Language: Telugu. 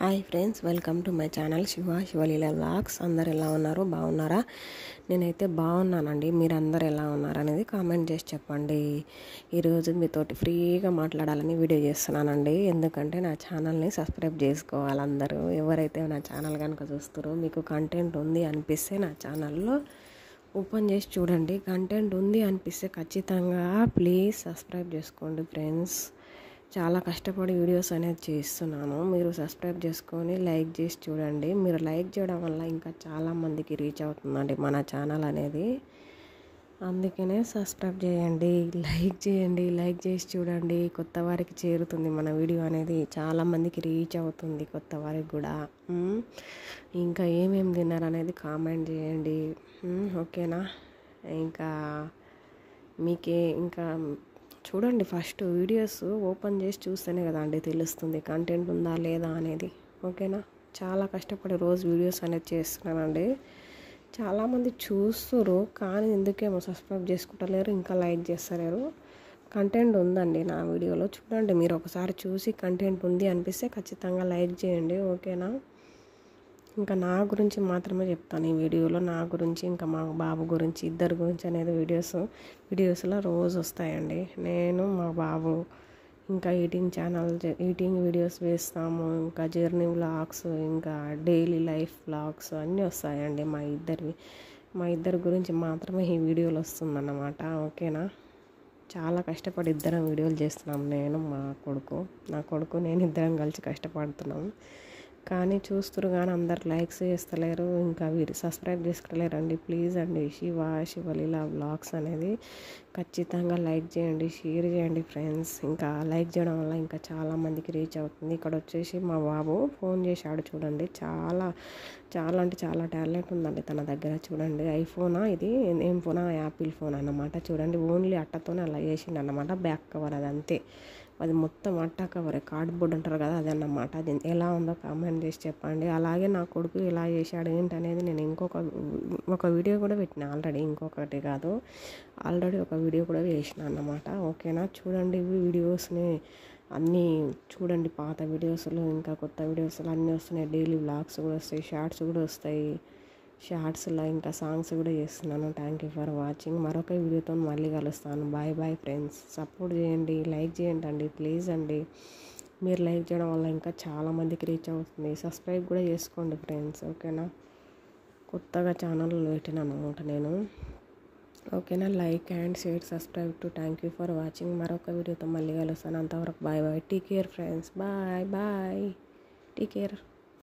Hi friends, welcome to my channel Shivaleela vlogs. అందరు ఎలా ఉన్నారు? బాగున్నారా? నేనైతే బాగున్నానండి. మీరు అందరు ఎలా ఉన్నారు అనేది కామెంట్ చేసి చెప్పండి. ఈరోజు మీతోటి ఫ్రీగా మాట్లాడాలని వీడియో చేస్తున్నానండి. ఎందుకంటే నా ఛానల్ని సబ్స్క్రైబ్ చేసుకోవాలి అందరూ. ఎవరైతే నా ఛానల్ కనుక చూస్తారో మీకు కంటెంట్ ఉంది అనిపిస్తే నా ఛానల్లో ఓపెన్ చేసి చూడండి. కంటెంట్ ఉంది అనిపిస్తే ఖచ్చితంగా ప్లీజ్ సబ్స్క్రైబ్ చేసుకోండి ఫ్రెండ్స్. చాలా కష్టపడి వీడియోస్ అనేది చేస్తున్నాను. మీరు సబ్స్క్రైబ్ చేసుకొని లైక్ చేసి చూడండి. మీరు లైక్ చేయడం వల్ల ఇంకా చాలామందికి రీచ్ అవుతుందండి మన ఛానల్ అనేది. అందుకనే సబ్స్క్రైబ్ చేయండి, లైక్ చేయండి, లైక్ చేసి చూడండి. కొత్త వారికి చేరుతుంది మన వీడియో అనేది, చాలామందికి రీచ్ అవుతుంది కొత్త వారికి కూడా. ఇంకా ఏమేమి తిన్నారు అనేది కామెంట్ చేయండి. ఓకేనా? ఇంకా మీకే ఇంకా చూడండి, ఫస్ట్ వీడియోస్ ఓపెన్ చేసి చూస్తేనే కదా అండి తెలుస్తుంది కంటెంట్ ఉందా లేదా అనేది. ఓకేనా? చాలా కష్టపడి రోజు వీడియోస్ అనేది చేస్తున్నానండి. చాలామంది చూస్తారు కానీ ఎందుకేమో సబ్స్క్రైబ్ చేసుకుంటలేరు, ఇంకా లైక్ చేస్తలేరు. కంటెంట్ ఉందండి నా వీడియోలో, చూడండి. మీరు ఒకసారి చూసి కంటెంట్ ఉంది అనిపిస్తే ఖచ్చితంగా లైక్ చేయండి. ఓకేనా? ఇంకా నా గురించి మాత్రమే చెప్తాను ఈ వీడియోలో. నా గురించి, ఇంకా మా బాబు గురించి, ఇద్దరి గురించి అనేది వీడియోస్లో రోజు వస్తాయండి. నేను, మా బాబు ఇంకా ఈటింగ్ వీడియోస్ వేస్తాము. ఇంకా జర్నీ వ్లాగ్స్, ఇంకా డైలీ లైఫ్ వ్లాగ్స్ అన్నీ వస్తాయండి. మా ఇద్దరి గురించి మాత్రమే ఈ వీడియోలు వస్తుందన్నమాట. ఓకేనా? చాలా కష్టపడి ఇద్దరం వీడియోలు చేస్తున్నాం. నా కొడుకు నేను ఇద్దరం కలిసి కష్టపడుతున్నాం. కానీ చూస్తురు కానీ అందరు లైక్స్ చేస్తలేరు, ఇంకా వీరు సబ్స్క్రైబ్ చేసుకోలేరండి. ప్లీజ్ అండి, శివలీల వ్లాగ్స్ అనేది ఖచ్చితంగా లైక్ చేయండి, షేర్ చేయండి ఫ్రెండ్స్. ఇంకా లైక్ చేయడం వల్ల ఇంకా చాలామందికి రీచ్ అవుతుంది. ఇక్కడ వచ్చేసి మా బాబు ఫోన్ చేశాడు చూడండి. చాలా అంటే చాలా టాలెంట్ ఉందండి తన దగ్గర. చూడండి, ఐఫోనా ఇది, ఏం ఫోనా? యాపిల్ ఫోన్ అన్నమాట. చూడండి, ఓన్లీ అట్టతోనే అలా చేసిండు అన్నమాట. బ్యాక్ కవర్ అది అంతే, అది మొత్తం అట్టా కవరే, కార్డ్బోర్డ్ అంటారు కదా అది అన్నమాట. అది ఎలా ఉందో కామెంట్ చేసి చెప్పండి. అలాగే నా కొడుకు ఇలా చేశాడు ఏంటనేది నేను ఒక వీడియో కూడా పెట్టిన ఆల్రెడీ, ఇంకొకటి కాదు, ఆల్రెడీ ఒక వీడియో కూడా వేసిన అన్నమాట. ఓకేనా? చూడండి, వీడియోస్ని అన్నీ చూడండి. పాత వీడియోస్లో ఇంకా కొత్త వీడియోస్లో అన్నీ వస్తున్నాయి. డైలీ వ్లాగ్స్ కూడా వస్తాయి, షార్ట్స్ కూడా వస్తాయి. షార్ట్స్లో ఇంకా సాంగ్స్ కూడా చేస్తున్నాను. Thank you for watching. మరొక వీడియోతో మళ్ళీ కలుస్తాను. Bye bye friends. సపోర్ట్ చేయండి, లైక్ చేయండి అండి, ప్లీజ్ అండి. మీరు లైక్ చేయడం వల్ల ఇంకా చాలామందికి రీచ్ అవుతుంది. సబ్స్క్రైబ్ కూడా చేసుకోండి ఫ్రెండ్స్. ఓకేనా? కొత్తగా ఛానల్ పెట్టినాను అనమాట నేను. ఓకేనా? Like and share, subscribe too. Thank you for watching. మరొక వీడియోతో మళ్ళీ కలుస్తాను. అంతవరకు bye bye. Take care friends. Bye bye. Take care.